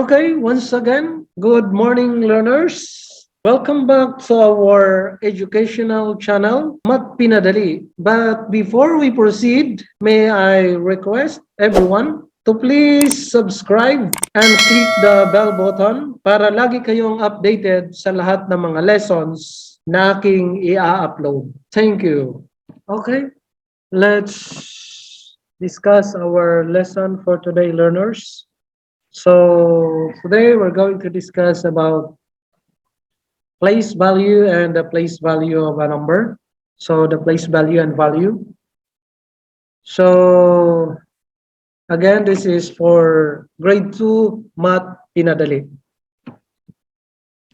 Okay, once again, good morning, learners. Welcome back to our educational channel, Mat Pinadali. But before we proceed, may I request everyone to please subscribe and click the bell button para lagi kayong updated sa lahat ng mga lessons na aking i-upload. Thank you. Okay, let's discuss our lesson for today, learners. So today we're going to discuss about place value and the place value of a number. So the place value and value. So again, this is for grade 2 Math Pinadali.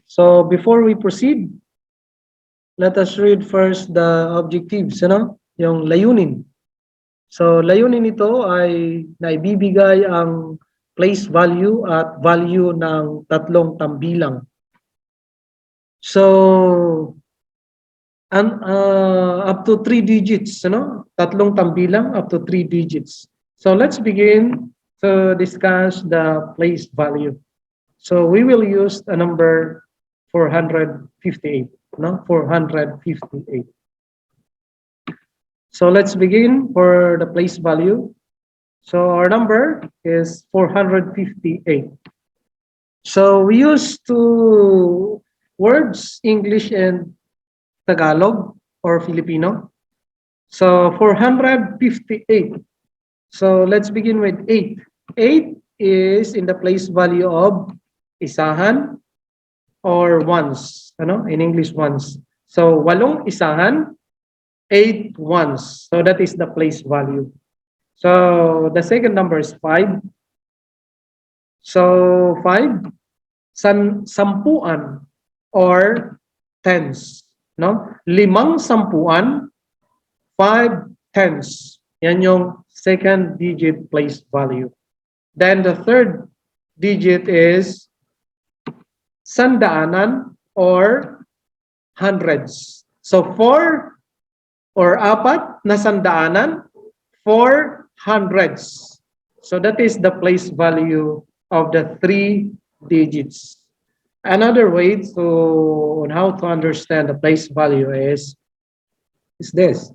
So before we proceed, let us read first the objectives, yung layunin. So layunin nito ay naibibigay ang place value at value ng tatlong tambilang. So up to 3 digits, tatlong tambilang up to 3 digits. So let's begin to discuss the place value. So we will use the number 458, 458. So let's begin for the place value. So our number is 458. So we use two words, English and Tagalog or Filipino. So 458. So let's begin with 8. 8 is in the place value of isahan or ones, in English ones. So walong isahan, 8 ones. So that is the place value. So the second number is 5. So 5, sampuan or tens, limang sampuan, 5 tens. Yan yung second digit place value. Then the third digit is sandaanan or hundreds. So 4 or apat na sandaanan, 4 hundreds. So that is the place value of the 3 digits. Another way on how to understand the place value is this.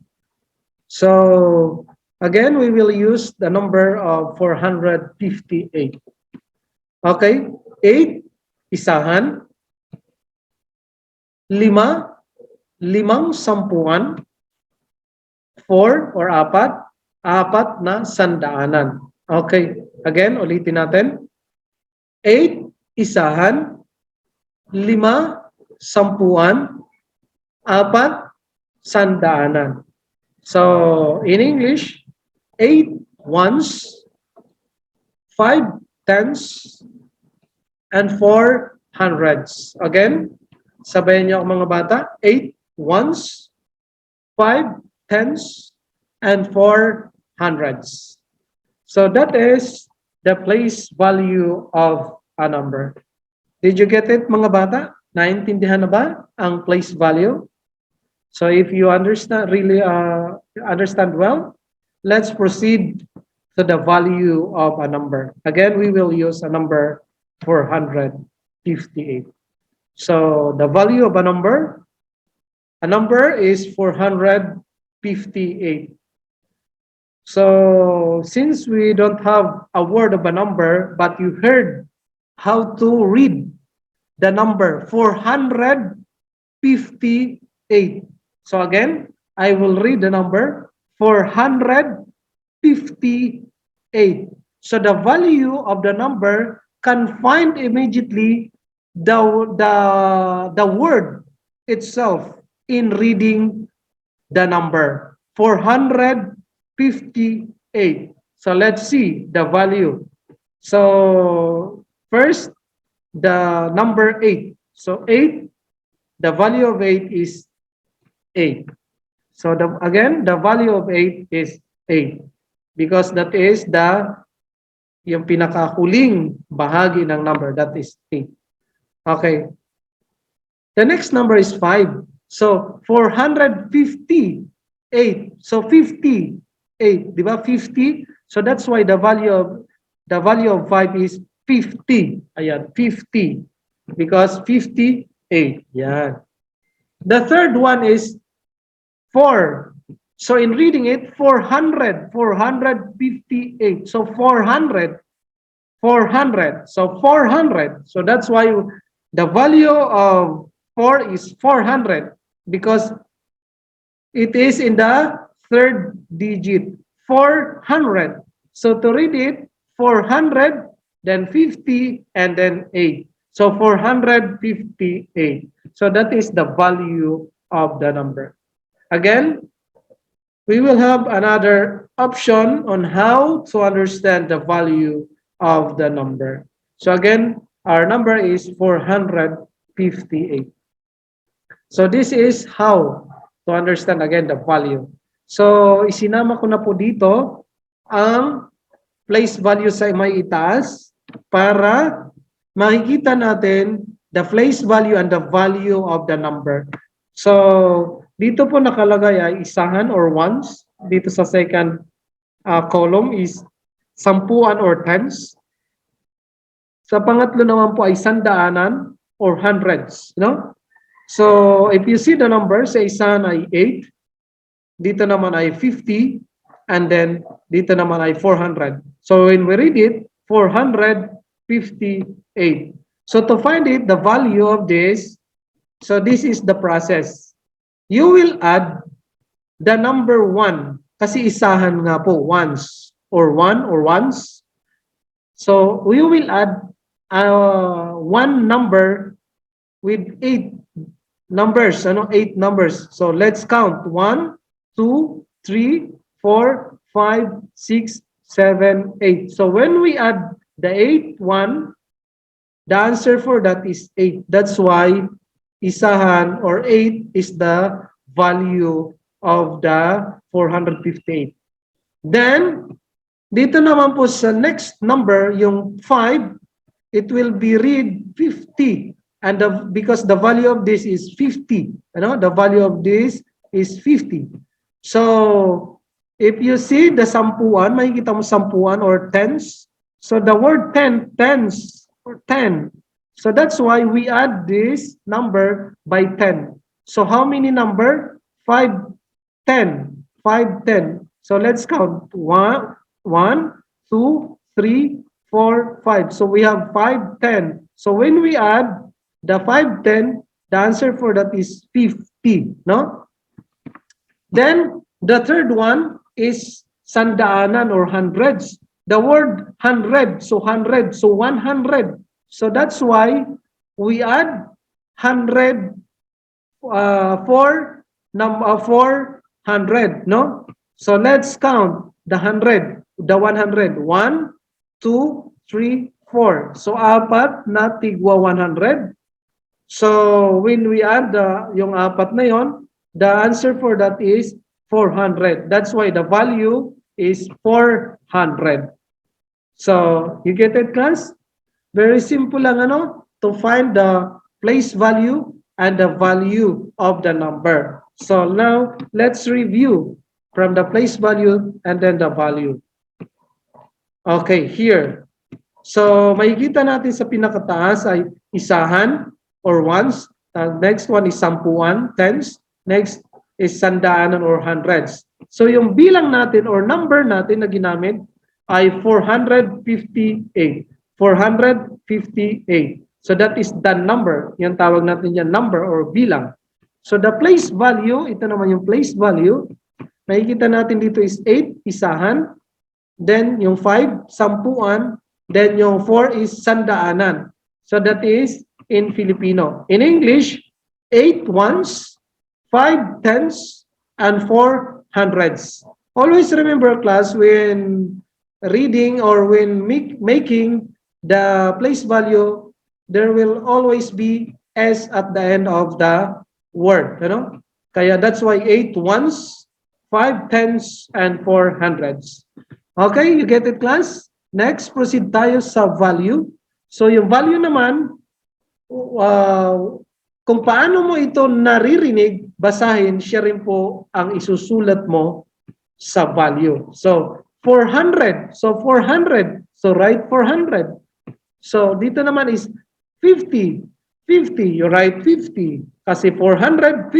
So again, we will use the number of 458. Okay, 8, isahan, 5, limang sampuan, 4 or apat, apat na sandaanan. Okay, again, ulitin natin. 8, isahan, 5, sampuan, 4, sandaanan. So, in English, 8 ones, 5 tens, and 4 hundreds. Again, sabayan niyo mga bata, 8 ones, 5 tens, and 4 hundreds. So that is the place value of a number. Did you get it, mga bata? Naintindihan na ba ang place value? So if you understand understand well, let's proceed to the value of a number. Again, we will use a number 458. So the value of a number is 458. So since we don't have a word of a number, but you heard how to read the number 458. So again, I will read the number 458. So the value of the number can find immediately the word itself in reading the number 458. So let's see the value. So first, the number 8. So 8, the value of 8 is 8. So again, the value of 8 is 8 because that is yung pinakahuling bahagi ng number, that is 8. Okay. The next number is 5. So 458. So 58, di ba? 50. So that's why the value of 5 is 50. Ayan, 50. Because 58. Yan. The third one is 4. So in reading it, 400, 458. So 400, 400. So 400. So that's why the value of 4 is 400 because it is in the third digit, 400. So to read it, 400, then 50, and then 8. So 458. So that is the value of the number. Again, we will have another option on how to understand the value of the number. So again, our number is 458. So this is how to understand again the value. So isinama ko na po dito ang place value sa may itaas para makikita natin the place value and the value of the number. So dito po nakalagay ay isahan or ones. Dito sa second column is sampuan or tens. Sa pangatlo naman po ay sandaanan or hundreds, no? So if you see the number, sa isahan ay 8, dito naman ay 50, and then dito naman ay 400. So when we read it, 458. So to find it, the value of this, so this is the process. You will add the number 1, kasi isahan nga po, ones, or 1 or ones. So we will add one number with 8 numbers, 8 numbers. So let's count 1, 2, 3, 4, 5, 6, 7, 8. So when we add the 8, 1, the answer for that is 8. That's why isahan or 8 is the value of the 458. Then, dito naman po sa next number, yung 5, it will be read 50. And because the value of this is 50. The value of this is 50. So, if you see the sampuan, makikita mo sampuan or tens. So, the word tens or 10. So, that's why we add this number by 10. So, how many number? 5, 10. 5, 10. So, let's count. 1, 2, 3, 4, 5. So, we have 5, 10. So, when we add the 5, 10, the answer for that is 50, no? Then, the third one is sandaanan or hundreds. The word 100, so 100, so 100. So that's why we add 100 for 400, no? So let's count the 100, the 100. 1, 2, 3, 4. So apat na tigwa 100. So when we add yung apat na yon, the answer for that is 400. That's why the value is 400. So you get it, class? Very simple lang to find the place value and the value of the number. So now let's review from the place value and then the value. Okay, here. So makikita natin sa pinakataas ay isahan or ones. Next one is sampuan, tens. Next is sandaanan or hundreds. So yung bilang natin or number natin na ginamit ay 458. 458. So that is the number. Yan tawag natin yan number or bilang. So the place value, ito naman yung place value. Makikita natin dito is 8, isahan. Then yung 5, sampuan. Then yung 4 is sandaanan. So that is in Filipino. In English, 8 ones, 5 tens, and 4 hundreds. Always remember, class, when reading or when making the place value, there will always be S at the end of the word. Kaya that's why 8 ones, 5 tens, and 4 hundreds. Okay, you get it, class? Next, proceed tayo sa value. So yung value naman, kung paano mo ito naririnig, basahin, siya rin po ang isusulat mo sa value. So 400. So 400. So write 400. So dito naman is 50. 50, you write 50. Kasi 450,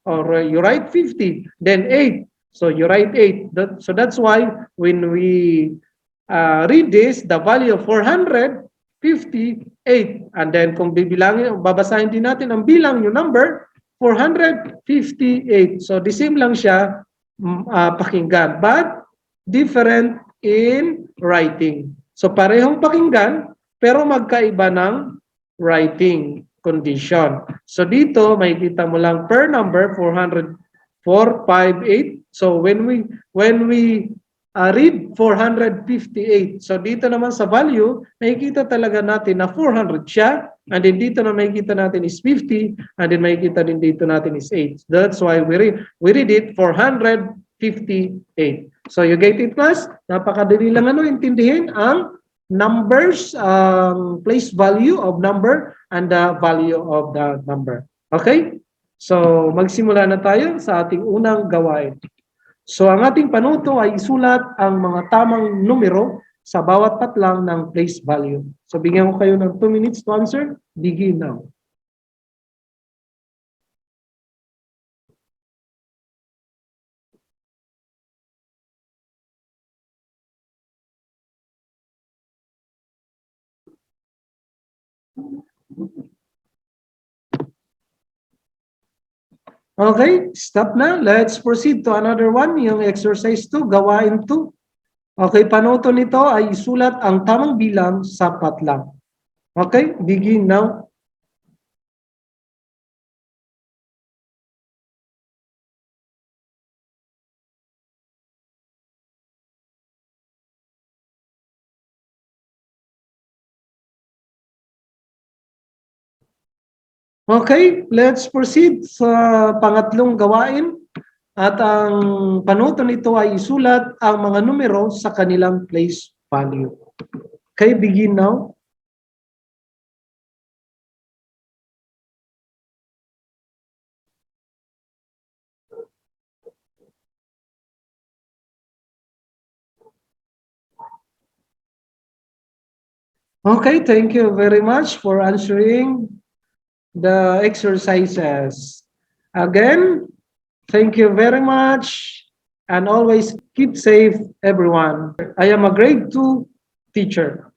or you write 50, then 8. So you write 8. So that's why when we read this, the value of 458. And then kung bibilangin, babasahin din natin ang bilang, yung number, 458. So the same lang siya pakinggan, but different in writing. So parehong pakinggan, pero magkaiba ng writing condition. So dito, makikita mo lang per number 458. So when we read 458, so dito naman sa value, makikita talaga natin na 400 siya, and then dito na makikita natin is 50, and then makikita din dito natin is 8. That's why we read it 458. So you get it, class? Napakadali lang intindihin ang numbers, place value of number and the value of the number. Okay? So magsimula na tayo sa ating unang gawain. So ang ating panuto ay isulat ang mga tamang numero sa bawat patlang ng place value. So bigyan ko kayo ng 2 minutes to answer. Begin now. Okay, stop na. Let's proceed to another one, yung exercise 2, gawain 2. Okay, panuto nito ay isulat ang tamang bilang sa patlang. Okay, begin now. Okay, let's proceed sa pangatlong gawain. At ang panuto nito ay isulat ang mga numero sa kanilang place value. Okay, begin now. Okay, thank you very much for answering the exercises. Again, thank you very much, and always keep safe, everyone. I am a grade 2 teacher.